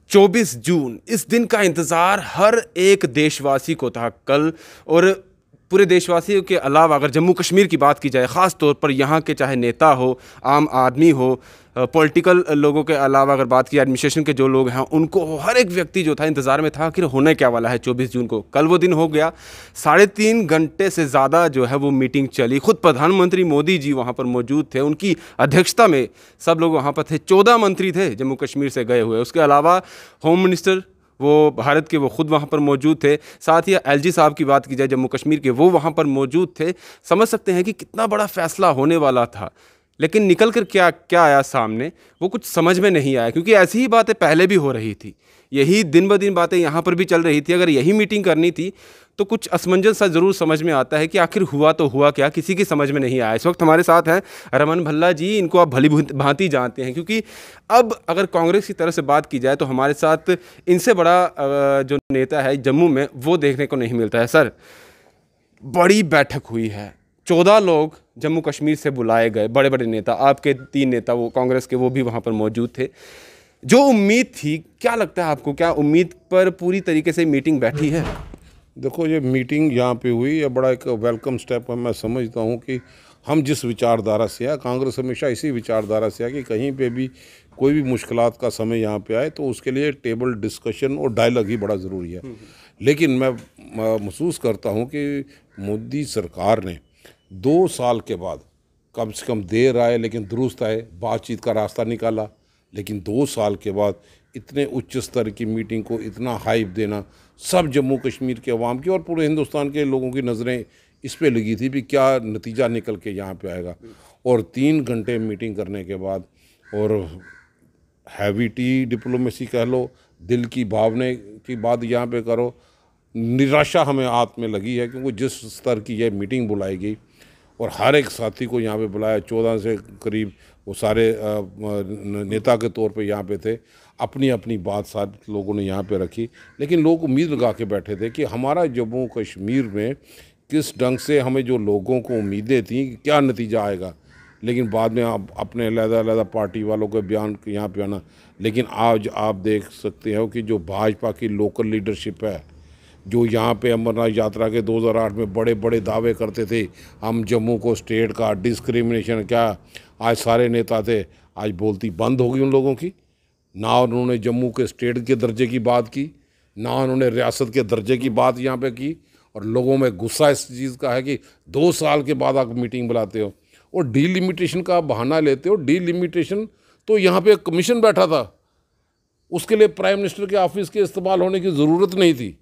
24 जून, इस दिन का इंतज़ार हर एक देशवासी को था कल। और पूरे देशवासियों के अलावा अगर जम्मू कश्मीर की बात की जाए, ख़ास तौर पर यहाँ के चाहे नेता हो, आम आदमी हो, पॉलिटिकल लोगों के अलावा अगर बात की एडमिनिस्ट्रेशन के जो लोग हैं, उनको हर एक व्यक्ति जो था इंतज़ार में था कि होने क्या वाला है 24 जून को। कल वो दिन हो गया। 3.5 घंटे से ज़्यादा जो है वो मीटिंग चली। खुद प्रधानमंत्री मोदी जी वहाँ पर मौजूद थे, उनकी अध्यक्षता में सब लोग वहाँ पर थे। 14 मंत्री थे जम्मू कश्मीर से गए हुए। उसके अलावा होम मिनिस्टर वो भारत के, वो खुद वहाँ पर मौजूद थे। साथ ही एलजी साहब की बात की जाए जम्मू कश्मीर के, वो वहाँ पर मौजूद थे। समझ सकते हैं कि कितना बड़ा फैसला होने वाला था। लेकिन निकल कर क्या क्या आया सामने, वो कुछ समझ में नहीं आया, क्योंकि ऐसी ही बातें पहले भी हो रही थी। यही दिन ब दिन बातें यहाँ पर भी चल रही थी। अगर यही मीटिंग करनी थी तो कुछ असमंजस सा ज़रूर समझ में आता है कि आखिर हुआ तो हुआ क्या, किसी की समझ में नहीं आया। इस वक्त हमारे साथ हैं रमन भल्ला जी। इनको आप भली भांति जानते हैं, क्योंकि अब अगर कांग्रेस की तरफ से बात की जाए तो हमारे साथ इनसे बड़ा जो नेता है जम्मू में, वो देखने को नहीं मिलता है। सर, बड़ी बैठक हुई है, 14 लोग जम्मू कश्मीर से बुलाए गए, बड़े बड़े नेता, आपके 3 नेता वो कांग्रेस के, वो भी वहाँ पर मौजूद थे। जो उम्मीद थी, क्या लगता है आपको, क्या उम्मीद पर पूरी तरीके से मीटिंग बैठी है? देखो, ये मीटिंग यहाँ पे हुई, ये बड़ा एक वेलकम स्टेप है। मैं समझता हूँ कि हम जिस विचारधारा से है, कांग्रेस हमेशा इसी विचारधारा से है कि कहीं पे भी कोई भी मुश्किलात का समय यहाँ पे आए तो उसके लिए टेबल डिस्कशन और डायलॉग ही बड़ा ज़रूरी है। लेकिन मैं महसूस करता हूँ कि मोदी सरकार ने 2 साल के बाद, कम से कम देर आए लेकिन दुरुस्त आए, बातचीत का रास्ता निकाला। लेकिन 2 साल के बाद इतने उच्च स्तर की मीटिंग को इतना हाइप देना, सब जम्मू कश्मीर के अवाम की और पूरे हिंदुस्तान के लोगों की नज़रें इस पे लगी थी कि क्या नतीजा निकल के यहाँ पे आएगा। और 3 घंटे मीटिंग करने के बाद, और हैवी टी डिप्लोमेसी कह लो, दिल की भावना की बात यहाँ पे करो, निराशा हमें हाथ में लगी है। क्योंकि जिस स्तर की यह मीटिंग बुलाई गई और हर एक साथी को यहाँ पे बुलाया, 14 से करीब वो सारे नेता के तौर पे यहाँ पे थे, अपनी अपनी बात सारे लोगों ने यहाँ पे रखी। लेकिन लोग उम्मीद लगा के बैठे थे कि हमारा जम्मू कश्मीर में किस ढंग से, हमें जो लोगों को उम्मीदें थी कि क्या नतीजा आएगा। लेकिन बाद में आप अपने अलग-अलग पार्टी वालों के बयान यहाँ पे आना। लेकिन आज आप देख सकते हो कि जो भाजपा की लोकल लीडरशिप है, जो यहाँ पे अमरनाथ यात्रा के 2008 में बड़े बड़े दावे करते थे, हम जम्मू को स्टेट का डिस्क्रिमिनेशन, क्या आज सारे नेता थे, आज बोलती बंद हो गई उन लोगों की। ना उन्होंने जम्मू के स्टेट के दर्जे की बात की, ना उन्होंने रियासत के दर्जे की बात यहाँ पे की। और लोगों में गुस्सा इस चीज़ का है कि 2 साल के बाद आप मीटिंग बुलाते हो और डीलिमिटेशन का बहाना लेते हो। डीलिमिटेशन तो यहाँ पे कमीशन बैठा था, उसके लिए प्राइम मिनिस्टर के ऑफिस के इस्तेमाल होने की ज़रूरत नहीं थी।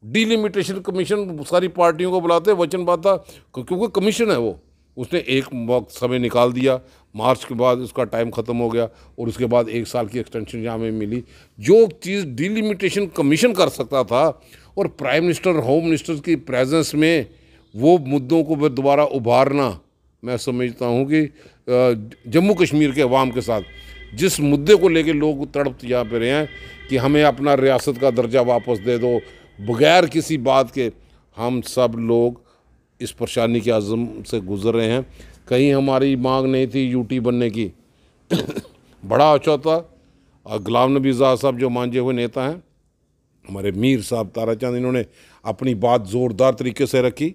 डीलिमिटेशन कमीशन सारी पार्टियों को बुलाते, वचन बाता, क्योंकि कमीशन है वो, उसने एक वक्त समय निकाल दिया। मार्च के बाद उसका टाइम ख़त्म हो गया और उसके बाद 1 साल की एक्सटेंशन यहाँ में मिली। जो चीज़ डीलिमिटेशन कमीशन कर सकता था और प्राइम मिनिस्टर, होम मिनिस्टर की प्रेजेंस में वो मुद्दों को फिर दोबारा उभारना, मैं समझता हूँ कि जम्मू कश्मीर के अवाम के साथ जिस मुद्दे को लेके लोग तड़प यहाँ पे रहे हैं कि हमें अपना रियासत का दर्जा वापस दे दो, बगैर किसी बात के, हम सब लोग इस परेशानी के आज़म से गुजर रहे हैं। कहीं हमारी मांग नहीं थी यूटी बनने की। बड़ा अच्छा था। गुलाम नबी आज़ाद साहब जो मांझे हुए नेता हैं, हमारे मीर साहब ताराचंद, इन्होंने अपनी बात ज़ोरदार तरीके से रखी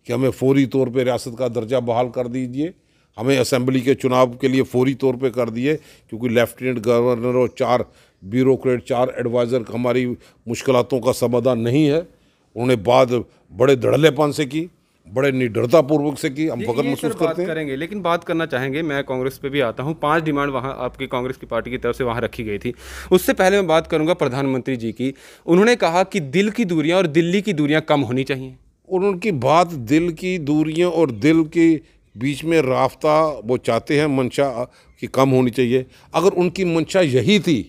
कि हमें फौरी तौर पे रियासत का दर्जा बहाल कर दीजिए, हमें असेंबली के चुनाव के लिए फौरी तौर पे कर दिए, क्योंकि लेफ्टिनेंट गवर्नर और 4 ब्यूरोक्रेट, 4 एडवाइज़र हमारी मुश्किलातों का समाधान नहीं है। उन्होंने बात बड़े धड़ल्लेपन से की, बड़े निडरतापूर्वक से की। हम फख्र महसूस करते हैं। करेंगे, लेकिन बात करना चाहेंगे, मैं कांग्रेस पे भी आता हूँ। 5 डिमांड वहाँ आपकी कांग्रेस की पार्टी की तरफ से वहाँ रखी गई थी। उससे पहले मैं बात करूँगा प्रधानमंत्री जी की। उन्होंने कहा कि दिल की दूरियाँ और दिल्ली की दूरियाँ कम होनी चाहिए। और उनकी बात दिल की दूरियां और दिल के बीच में राफ्ता वो चाहते हैं, मंशा की कम होनी चाहिए। अगर उनकी मंशा यही थी,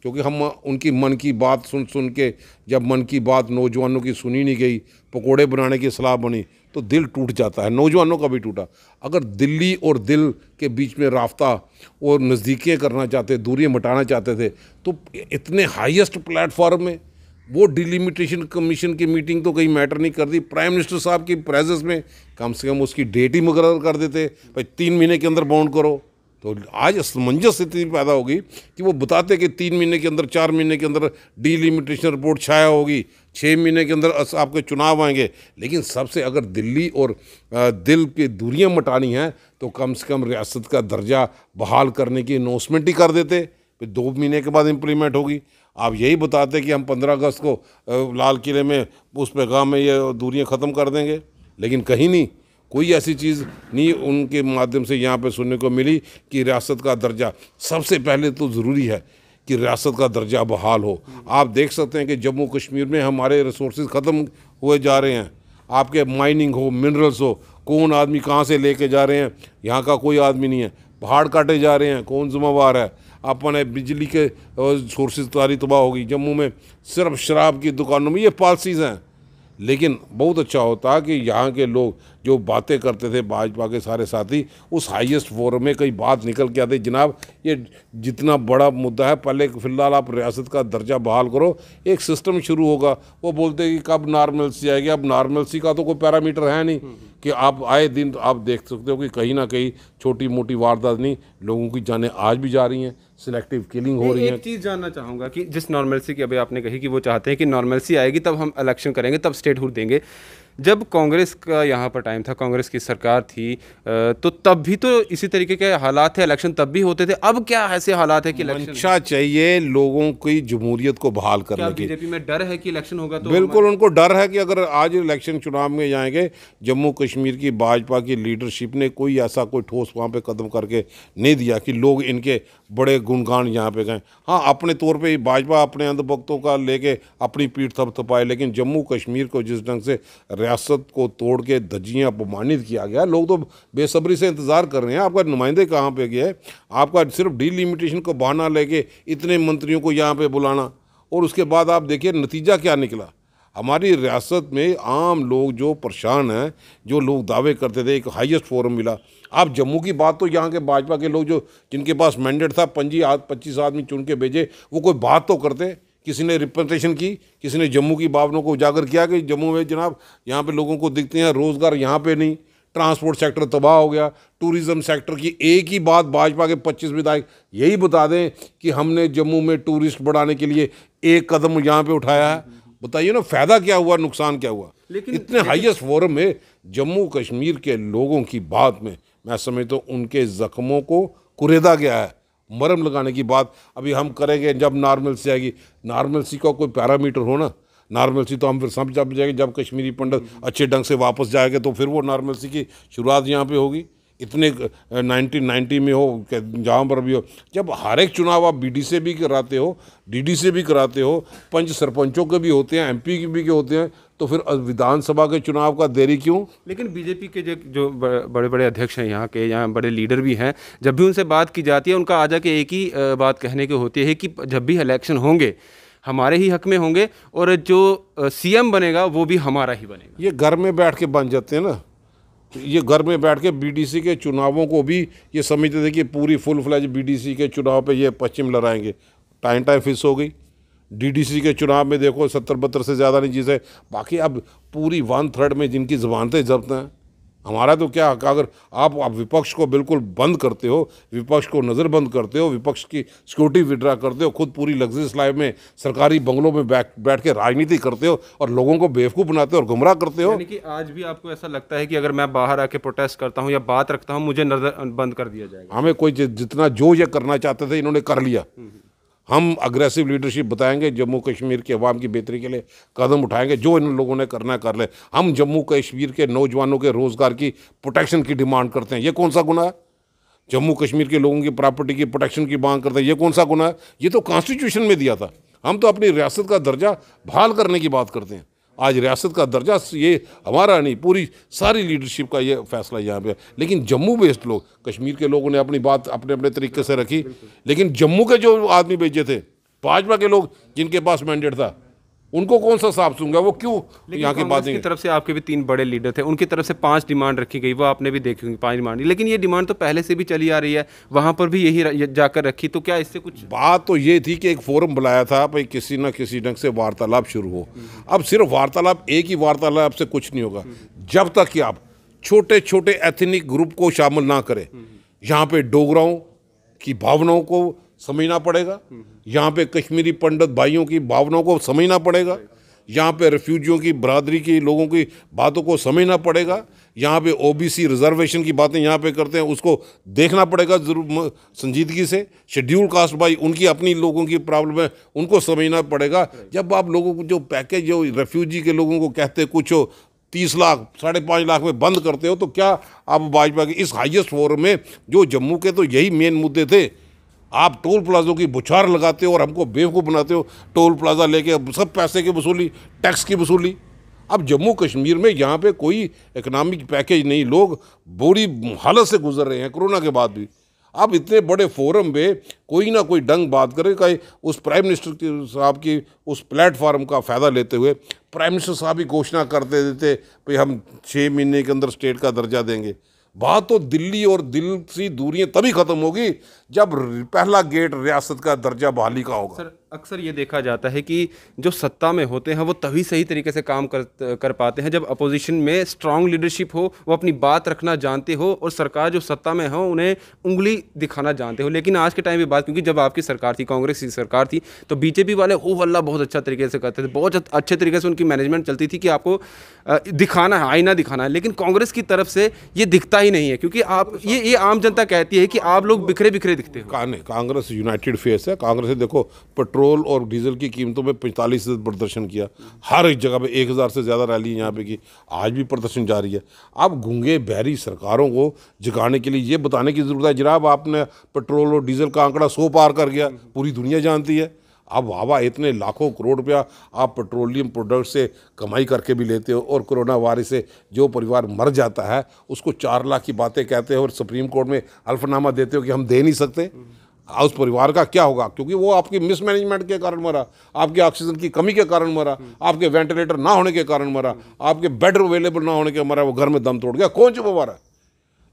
क्योंकि हम उनकी मन की बात सुन सुन के, जब मन की बात नौजवानों की सुनी नहीं गई, पकोड़े बनाने की सलाह बनी, तो दिल टूट जाता है, नौजवानों का भी टूटा। अगर दिल्ली और दिल के बीच में राफ्ता और नज़दीकियाँ करना चाहते, दूरियाँ मिटाना चाहते थे, तो इतने हाईएस्ट प्लेटफॉर्म में वो डिलिमिटेशन कमीशन की मीटिंग तो कहीं मैटर नहीं करती। प्राइम मिनिस्टर साहब की प्रेजेंस में कम से कम उसकी डेट ही मुकर्रर कर देते, भाई 3 महीने के अंदर बाउंड करो, तो आज असमंजस स्थिति पैदा होगी कि वो बताते कि 3 महीने के अंदर, 4 महीने के अंदर डिलिमिटेशन रिपोर्ट छाया होगी, 6 महीने के अंदर आपके चुनाव आएंगे। लेकिन सबसे अगर दिल्ली और दिल की दूरियां मिटानी हैं तो कम से कम रियासत का दर्जा बहाल करने की अनाउंसमेंट ही कर देते, फिर 2 महीने के बाद इम्प्लीमेंट होगी। आप यही बताते कि हम 15 अगस्त को लाल किले में उस पैगाम में ये दूरियां ख़त्म कर देंगे, लेकिन कहीं नहीं, कोई ऐसी चीज़ नहीं उनके माध्यम से यहाँ पे सुनने को मिली कि रियासत का दर्जा, सबसे पहले तो ज़रूरी है कि रियासत का दर्जा बहाल हो। आप देख सकते हैं कि जम्मू कश्मीर में हमारे रिसोर्सेज ख़त्म हुए जा रहे हैं। आपके माइनिंग हो, मिनरल्स हो, कौन आदमी कहाँ से लेके जा रहे हैं, यहाँ का कोई आदमी नहीं है। पहाड़ काटे जा रहे हैं, कौन जिम्मेवार है। अपने बिजली के सोर्सेज सारी तबाह होगी। जम्मू में सिर्फ शराब की दुकानों में ये पॉलिसीज़ हैं। लेकिन बहुत अच्छा होता कि यहाँ के लोग जो बातें करते थे, भाजपा के सारे साथी, उस हाईएस्ट फोरम में कई बात निकल के आते, जनाब ये जितना बड़ा मुद्दा है, पहले फ़िलहाल आप रियासत का दर्जा बहाल करो, एक सिस्टम शुरू होगा। वो बोलते कि कब नॉर्मलसी आएगी। अब नॉर्मलसी का तो कोई पैरामीटर है नहीं कि आप आए दिन आप देख सकते हो कि कहीं ना कहीं छोटी मोटी वारदात नहीं, लोगों की जानें आज भी जा रही हैं, सिलेक्टिव किलिंग हो रही है। एक चीज़ जानना चाहूँगा कि जिस नॉर्मलसी की अभी आपने कही कि वो चाहते हैं कि नॉर्मलसी आएगी तब हम इलेक्शन करेंगे, तब स्टेटहुड देंगे। जब कांग्रेस का यहाँ पर टाइम था, कांग्रेस की सरकार थी, तो तब भी तो इसी तरीके के हालात थे, इलेक्शन तब भी होते थे। अब क्या ऐसे हालात है कि इलेक्शन मंशा चाहिए लोगों की जमहूरियत को बहाल करने की? बीजेपी में डर है कि इलेक्शन होगा तो? बिल्कुल उनको डर है कि अगर आज इलेक्शन चुनाव में जाएंगे, जम्मू कश्मीर की भाजपा की लीडरशिप ने कोई ऐसा कोई ठोस वहाँ पे कदम करके नहीं दिया कि लोग इनके बड़े गुणगान यहाँ पे गए। हाँ, अपने तौर पे भाजपा अपने अंधभक्तों का लेके अपनी पीठ थपथपाए, लेकिन जम्मू कश्मीर को जिस ढंग से रियासत को तोड़ के धज्जियाँ अपमानित किया गया, लोग तो बेसब्री से इंतज़ार कर रहे हैं। आपका नुमाइंदे कहाँ पे गए? आपका सिर्फ डिलिमिटेशन को बहाना लेके इतने मंत्रियों को यहाँ पे बुलाना, और उसके बाद आप देखिए नतीजा क्या निकला। हमारी रियासत में आम लोग जो परेशान हैं, जो लोग दावे करते थे, एक हाईएस्ट फोरम मिला। आप जम्मू की बात तो यहाँ के भाजपा के लोग जो जिनके पास मैंडेट था 25 आदमी चुन के भेजे, वो कोई बात तो करते। किसी ने रिप्रेजेंटेशन की, किसी ने जम्मू की भावनाओं को उजागर किया कि जम्मू में जनाब यहाँ पे लोगों को दिखते हैं, रोज़गार यहाँ पे नहीं, ट्रांसपोर्ट सेक्टर तबाह हो गया, टूरिज़्म सेक्टर की एक ही बात भाजपा के 25 विधायक यही बता दें कि हमने जम्मू में टूरिस्ट बढ़ाने के लिए एक कदम यहाँ पे उठाया है। बताइए ना, फ़ायदा क्या हुआ, नुकसान क्या हुआ? इतने हाईएस्ट फोरम में जम्मू कश्मीर के लोगों की बात में मैं समझता हूँ उनके ज़ख्मों को कुरेदा गया है। मरहम लगाने की बात अभी हम करेंगे जब नॉर्मलसी आएगी। नॉर्मलसी का कोई पैरामीटर हो ना, नॉर्मलसी तो हम फिर समझ जाएंगे जब कश्मीरी पंडित अच्छे ढंग से वापस जाएंगे, तो फिर वो नॉर्मलसी की शुरुआत यहाँ पे होगी। इतने 1990 में हो, जहाँ पर भी हो, जब हर एक चुनाव आप बीडी से भी कराते हो, डीडी से भी कराते हो, पंच सरपंचों के भी होते हैं, एमपी के भी के होते हैं, तो फिर विधानसभा के चुनाव का देरी क्यों? लेकिन बीजेपी के जो बड़े बड़े अध्यक्ष हैं यहाँ के, यहाँ बड़े लीडर भी हैं, जब भी उनसे बात की जाती है उनका आ जाके एक ही बात कहने की होती है कि जब भी इलेक्शन होंगे हमारे ही हक में होंगे, और जो सीएम बनेगा वो भी हमारा ही बनेगा। ये घर में बैठ के बन जाते हैं ना, ये घर में बैठ के बीडीसी के चुनावों को भी ये समझते थे कि पूरी फुल फ्लैज बीडीसी के चुनाव पे ये पश्चिम लड़ाएंगे। टाइम फिक्स हो गई। डीडीसी के चुनाव में देखो 70-72 से ज़्यादा नहीं जीते। बाकी अब पूरी 1/3 में जिनकी ज़बानतें जब्त हैं। हमारा तो क्या, अगर आप विपक्ष को बिल्कुल बंद करते हो, विपक्ष को नज़रबंद करते हो, विपक्ष की सिक्योरिटी विड्रा करते हो, खुद पूरी लग्जरियस लाइफ में सरकारी बंगलों में बैठ के राजनीति करते हो और लोगों को बेवकूफ़ बनाते हो और गुमराह करते हो। यानी कि आज भी आपको ऐसा लगता है कि अगर मैं बाहर आके प्रोटेस्ट करता हूँ या बात रखता हूँ, मुझे नजर बंद कर दिया जाएगा? हमें कोई जितना जो ये करना चाहते थे इन्होंने कर लिया। हम अग्रेसिव लीडरशिप बताएंगे, जम्मू कश्मीर के अवाम की बेहतरी के लिए कदम उठाएंगे, जो इन लोगों ने करना है कर ले। हम जम्मू कश्मीर के नौजवानों के रोज़गार की प्रोटेक्शन की डिमांड करते हैं, ये कौन सा गुनाह है? जम्मू कश्मीर के लोगों की प्रॉपर्टी की प्रोटेक्शन की मांग करते हैं, ये कौन सा गुनाह है? ये तो कॉन्स्टिट्यूशन में दिया था। हम तो अपनी रियासत का दर्जा बहाल करने की बात करते हैं। आज रियासत का दर्जा ये हमारा नहीं, पूरी सारी लीडरशिप का ये फैसला यहाँ पे। लेकिन जम्मू बेस्ड लोग, कश्मीर के लोगों ने अपनी बात अपने अपने तरीके से रखी, लेकिन जम्मू के जो आदमी भेजे थे, भाजपा के लोग जिनके पास मैंडेट था, उनको कौन सा साफ सूंगा? वो क्यों यहाँ की बात? की तरफ से आपके भी 3 बड़े लीडर थे, उनकी तरफ से 5 डिमांड रखी गई, वो आपने भी देखी होंगी 5 डिमांड। लेकिन ये डिमांड तो पहले से भी चली आ रही है, वहाँ पर भी यही जाकर रखी, तो क्या इससे कुछ? बात तो ये थी कि एक फोरम बुलाया था भाई, किसी ना किसी ढंग से वार्तालाप शुरू हो। अब सिर्फ वार्तालाप, एक ही वार्तालाप से कुछ नहीं होगा जब तक कि आप छोटे छोटे एथनिक ग्रुप को शामिल ना करें। यहाँ पे डोगराओं की भावनाओं को समझना पड़ेगा, यहाँ पे कश्मीरी पंडित भाइयों की भावनाओं को समझना पड़ेगा, यहाँ पे रेफ्यूजियों की बरादरी की लोगों की बातों को समझना पड़ेगा, यहाँ पे ओबीसी रिजर्वेशन की बातें यहाँ पे करते हैं उसको देखना पड़ेगा जरूर संजीदगी से। शेड्यूल कास्ट भाई उनकी अपनी लोगों की प्रॉब्लम है, उनको समझना पड़ेगा। जब आप लोगों को जो पैकेज जो रेफ्यूजी के लोगों को कहते कुछ हो 30 लाख 5.5 लाख में बंद करते हो, तो क्या आप भाजपा के इस हाईएस्ट फोरम में जो जम्मू के तो यही मेन मुद्दे थे, आप टोल प्लाजों की बुछार लगाते हो और हमको बेवकूफ़ बनाते हो। टोल प्लाजा लेके सब पैसे की वसूली, टैक्स की वसूली। अब जम्मू कश्मीर में यहाँ पे कोई इकोनॉमिक पैकेज नहीं, लोग बुरी हालत से गुजर रहे हैं कोरोना के बाद भी। अब इतने बड़े फोरम पे कोई ना कोई ढंग बात करे, कहीं उस प्राइम मिनिस्टर साहब की उस प्लेटफार्म का फ़ायदा लेते हुए प्राइम मिनिस्टर साहब ही घोषणा करते देते भाई हम 6 महीने के अंदर स्टेट का दर्जा देंगे। बात तो दिल्ली और दिल से दूरियां तभी ख़त्म होगी जब पहला गेट रियासत का दर्जा बहाली का होगा। सर अक्सर ये देखा जाता है कि जो सत्ता में होते हैं वो तभी सही तरीके से काम कर पाते हैं जब अपोजिशन में स्ट्रांग लीडरशिप हो, वो अपनी बात रखना जानते हो, और सरकार जो सत्ता में हो उन्हें उंगली दिखाना जानते हो। लेकिन आज के टाइम में बात, क्योंकि जब आपकी सरकार थी, कांग्रेस की सरकार थी, तो बीजेपी वाले हो हल्ला बहुत अच्छा तरीके से करते थे, बहुत अच्छे तरीके से उनकी मैनेजमेंट चलती थी कि आपको दिखाना है, आईना दिखाना है। लेकिन कांग्रेस की तरफ से ये दिखता ही नहीं है, क्योंकि आप ये आम जनता कहती है कि आप लोग बिखरे बिखरे दिखते हो। कांग्रेस यूनाइटेड फेस है। कांग्रेस ने देखो पेट्रोल और डीजल की कीमतों में 45% प्रदर्शन किया, हर एक जगह पे 1000 से ज़्यादा रैली यहाँ पे की, आज भी प्रदर्शन जारी है। अब गूंगे बहरी सरकारों को जगाने के लिए ये बताने की ज़रूरत है, जनाब आपने पेट्रोल और डीजल का आंकड़ा 100 पार कर गया, पूरी दुनिया जानती है। अब वाह इतने लाखों करोड़ रुपया आप पेट्रोलियम प्रोडक्ट से कमाई करके भी लेते हो, और कोरोना वायरस से जो परिवार मर जाता है उसको 4 लाख की बातें कहते हो और सुप्रीम कोर्ट में हल्फनामा देते हो कि हम दे नहीं सकते। उस परिवार का क्या होगा? क्योंकि वो आपकी मिसमैनेजमेंट के कारण मरा, आपके ऑक्सीजन की कमी के कारण मरा, आपके वेंटिलेटर ना होने के कारण मरा, आपके बेड अवेलेबल ना होने के मरा, वो घर में दम तोड़ गया। कौन जिम्मेवार है?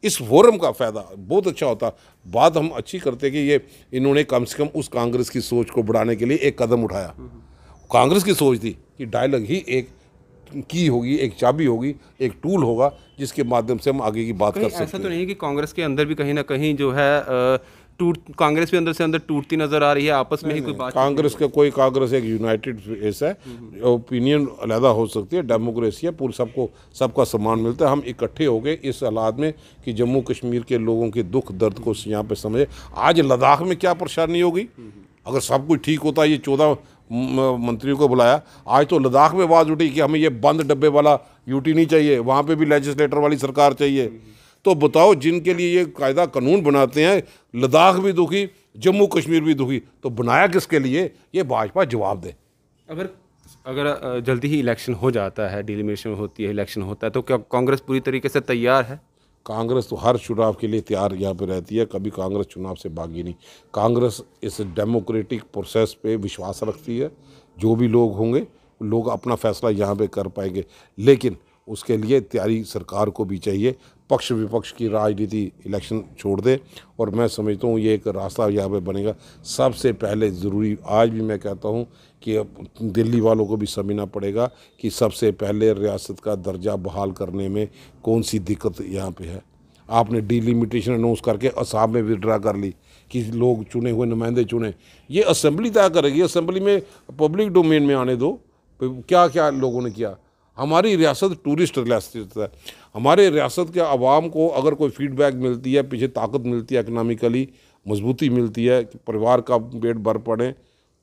इस फोरम का फ़ायदा बहुत अच्छा होता। बात हम अच्छी करते कि ये इन्होंने कम से कम उस कांग्रेस की सोच को बढ़ाने के लिए एक कदम उठाया। कांग्रेस की सोच थी कि डायलॉग ही एक की होगी, एक चाबी होगी, एक टूल होगा जिसके माध्यम से हम आगे की बात कर सकते हैं। ऐसा तो नहीं है कि कांग्रेस के अंदर भी कहीं ना कहीं जो है कांग्रेस भी अंदर से अंदर टूटती नजर आ रही है, आपस में ही कोई बात? कांग्रेस एक यूनाइटेड फेस है, ओपिनियन अलहदा हो सकती है, डेमोक्रेसी है, पूरे सबका सम्मान मिलता है। हम इकट्ठे हो गए इस हालात में कि जम्मू कश्मीर के लोगों के दुख दर्द को यहाँ पे समझे। आज लद्दाख में क्या परेशानी होगी अगर सब कुछ ठीक होता? ये 14 मंत्रियों को बुलाया, आज तो लद्दाख में आवाज़ उठी कि हमें ये बंद डब्बे वाला यूटी नहीं चाहिए, वहाँ पे भी लेजिस्लेटर वाली सरकार चाहिए। तो बताओ, जिनके लिए ये कायदा कानून बनाते हैं, लद्दाख भी दुखी, जम्मू कश्मीर भी दुखी, तो बनाया किसके लिए? ये भाजपा जवाब दे। अगर जल्दी ही इलेक्शन हो जाता है, डिलिमिनेशन होती है, इलेक्शन होता है, तो क्या कांग्रेस पूरी तरीके से तैयार है? कांग्रेस तो हर चुनाव के लिए तैयार यहाँ पे रहती है, कभी कांग्रेस चुनाव से भागी नहीं। कांग्रेस इस डेमोक्रेटिक प्रोसेस पे विश्वास रखती है। जो भी लोग होंगे, लोग अपना फैसला यहाँ पे कर पाएंगे, लेकिन उसके लिए तैयारी सरकार को भी चाहिए। पक्ष विपक्ष की राजनीति इलेक्शन छोड़ दे, और मैं समझता हूँ ये एक रास्ता यहाँ पे बनेगा। सबसे पहले ज़रूरी, आज भी मैं कहता हूँ कि दिल्ली वालों को भी समझना पड़ेगा कि सबसे पहले रियासत का दर्जा बहाल करने में कौन सी दिक्कत यहाँ पे है। आपने डिलिमिटेशन अनाउंस करके असम में विड्रा कर ली कि लोग चुने हुए नुमाइंदे चुने, ये असेंबली तय करेगी। असेंबली में पब्लिक डोमेन में आने दो। क्या क्या लोगों ने किया? हमारी रियासत टूरिस्ट रियासत है। हमारे रियासत के आवाम को अगर कोई फीडबैक मिलती है, पीछे ताकत मिलती है, इकनॉमिकली मजबूती मिलती है, कि परिवार का पेट भर पड़े,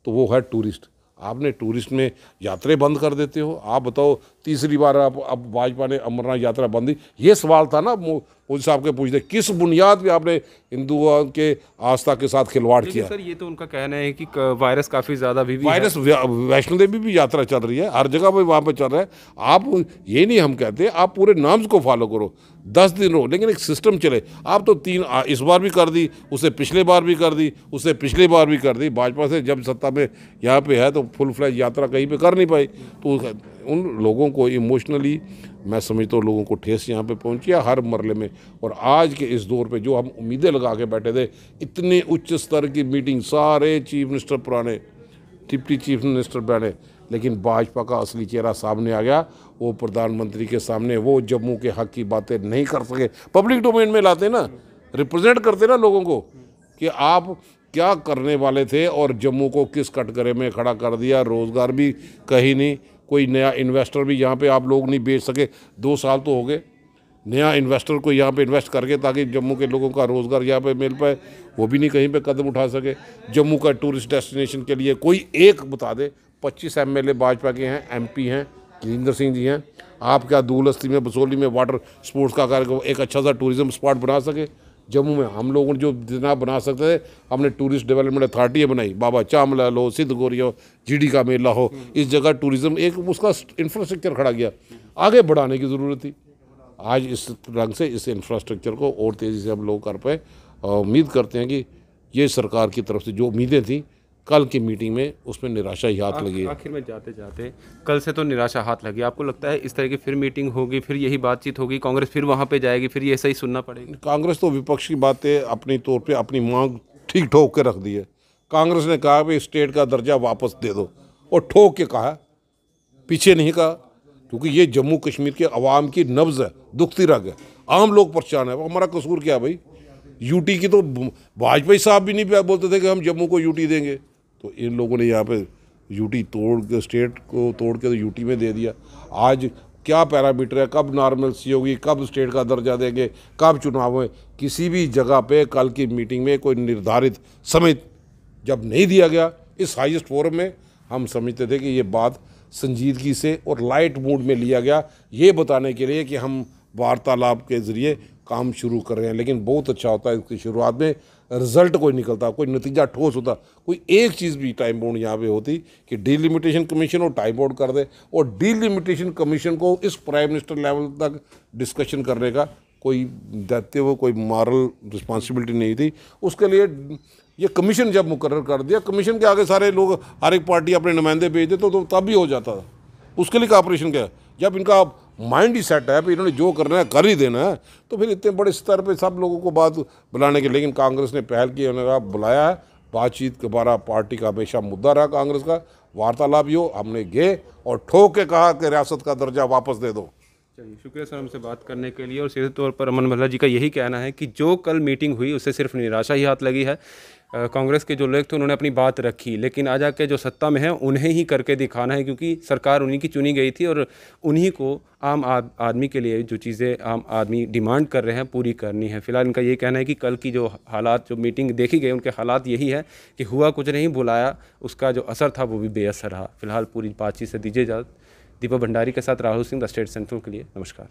तो वो है टूरिस्ट। आपने टूरिस्ट में यात्राएं बंद कर देते हो। आप बताओ, तीसरी बार अब भाजपा ने अमरनाथ यात्रा बंद दी। ये सवाल था ना मोदी साहब के पूछते, किस बुनियाद पे आपने हिंदुओं के आस्था के साथ खिलवाड़ किया? सर ये तो उनका कहना है कि वायरस काफ़ी ज़्यादा भी वायरस, वैष्णो देवी भी यात्रा चल रही है, हर जगह पे वहाँ पे चल रहा है। आप ये नहीं हम कहते, आप पूरे नाम्स को फॉलो करो, 10 दिन रहो, लेकिन एक सिस्टम चले। आप तो 3 इस बार भी कर दी, उससे पिछले बार भी कर दी, उससे पिछले बार भी कर दी। भाजपा से जब सत्ता में यहाँ पे है तो फुल फ्लैज यात्रा कहीं पे कर नहीं पाई। तो उन लोगों को इमोशनली, मैं समझता हूँ, लोगों को ठेस यहाँ पे पहुँची है हर मरले में। और आज के इस दौर पे जो हम उम्मीदें लगा के बैठे थे, इतने उच्च स्तर की मीटिंग, सारे चीफ मिनिस्टर पुराने, डिप्टी चीफ मिनिस्टर बैठे, लेकिन भाजपा का असली चेहरा सामने आ गया। वो प्रधानमंत्री के सामने वो जम्मू के हक की बातें नहीं कर सके। पब्लिक डोमेन में लाते ना, रिप्रेजेंट करते ना लोगों को, कि आप क्या करने वाले थे और जम्मू को किस कटघरे में खड़ा कर दिया। रोज़गार भी कहीं नहीं, कोई नया इन्वेस्टर भी यहाँ पे आप लोग नहीं भेज सके। 2 साल तो हो गए, नया इन्वेस्टर को यहाँ पे इन्वेस्ट करके ताकि जम्मू के लोगों का रोज़गार यहाँ पे मिल पाए, वो भी नहीं कहीं पे कदम उठा सके। जम्मू का टूरिस्ट डेस्टिनेशन के लिए कोई एक बता दे। 25 MLA भाजपा के हैं, MP हैं, जितेंद्र सिंह जी हैं। आप क्या दूलस्ती में, बसोली में वाटर स्पोर्ट्स का कार्यक्रम एक अच्छा सा टूरिज्म स्पॉट बना सके? जम्मू में हम लोगों ने जो जितना बना सकते थे, हमने टूरिस्ट डेवलपमेंट अथॉरिटी बनाई। बाबा चामलाल हो, सिद्ध गौरिया हो, GD का मेला हो, इस जगह टूरिज्म एक उसका इंफ्रास्ट्रक्चर खड़ा किया। आगे बढ़ाने की ज़रूरत थी। आज इस रंग से इस इंफ्रास्ट्रक्चर को और तेज़ी से हम लोग कर पाए। उम्मीद करते हैं कि ये सरकार की तरफ से जो उम्मीदें थी कल की मीटिंग में, उसमें निराशा ही हाथ लगी है। आखिर में जाते जाते कल से तो निराशा हाथ लगी, आपको लगता है इस तरह की फिर मीटिंग होगी, फिर यही बातचीत होगी, कांग्रेस फिर वहाँ पे जाएगी, फिर ये ऐसा ही सुनना पड़ेगा? कांग्रेस तो विपक्ष की बातें अपनी तौर पे अपनी मांग ठीक ठोक के रख दी है। कांग्रेस ने कहा कि स्टेट का दर्जा वापस दे दो, और ठोक के कहा, पीछे नहीं कहा, क्योंकि ये जम्मू कश्मीर के अवाम की नब्ज़ है, दुखती रग है। आम लोग परेशान है। हमारा कसूर क्या भाई? यूटी की तो वाजपेयी साहब भी नहीं बोलते थे कि हम जम्मू को यूटी देंगे, तो इन लोगों ने यहाँ पे यूटी तोड़ के, स्टेट को तोड़ के तो यूटी में दे दिया। आज क्या पैरामीटर है, कब नॉर्मलसी होगी, कब स्टेट का दर्जा देंगे, कब चुनाव है? किसी भी जगह पे कल की मीटिंग में कोई निर्धारित समय जब नहीं दिया गया, इस हाईएस्ट फोरम में हम समझते थे कि ये बात संजीदगी से और लाइट मूड में लिया गया, ये बताने के लिए कि हम वार्तालाप के ज़रिए काम शुरू कर रहे हैं। लेकिन बहुत अच्छा होता है इसकी शुरुआत में, रिजल्ट कोई निकलता, कोई नतीजा ठोस होता, कोई एक चीज़ भी टाइम बाउंड यहाँ पे होती कि डिलिमिटेशन कमीशन और टाइम बाउंड कर दे, और डिलिमिटेशन कमीशन को इस प्राइम मिनिस्टर लेवल तक डिस्कशन करने का कोई देते हुए कोई मॉरल रिस्पॉन्सिबिलिटी नहीं थी। उसके लिए ये कमीशन जब मुकर्रर कर दिया, कमीशन के आगे सारे लोग, हर एक पार्टी अपने नुमाइंदे भेज दे तो तब भी हो जाता था। उसके लिए कॉपरेशन क्या है? जब इनका माइंड ही सेट है, इन्होंने जो करना है कर ही देना है, तो फिर इतने बड़े स्तर पे सब लोगों को बात बुलाने के। लेकिन कांग्रेस ने पहल की, उन्होंने कहा बुलाया है, बातचीत दोबारा पार्टी का हमेशा मुद्दा रहा कांग्रेस का, वार्तालाप ही हो। हमने गए और ठोक के कहा कि रियासत का दर्जा वापस दे दो। चलिए, शुक्रिया सर हमसे बात करने के लिए। और सीधे तौर पर अमन भल्ला जी का यही कहना है कि जो कल मीटिंग हुई उससे सिर्फ निराशा ही हाथ लगी है। कांग्रेस के जो लोग थे उन्होंने अपनी बात रखी, लेकिन आज आके जो सत्ता में है उन्हें ही करके दिखाना है, क्योंकि सरकार उन्हीं की चुनी गई थी और उन्हीं को आम आदमी के लिए जो चीज़ें आम आदमी डिमांड कर रहे हैं पूरी करनी है। फिलहाल इनका ये कहना है कि कल की जो हालात, जो मीटिंग देखी गई, उनके हालात यही है कि हुआ कुछ नहीं, बुलाया, उसका जो असर था वो भी बेअसर रहा। फिलहाल पूरी बातचीत से दीजिए इजाज़त। दीपक भंडारी के साथ Rahul Singh, the state central के लिए नमस्कार।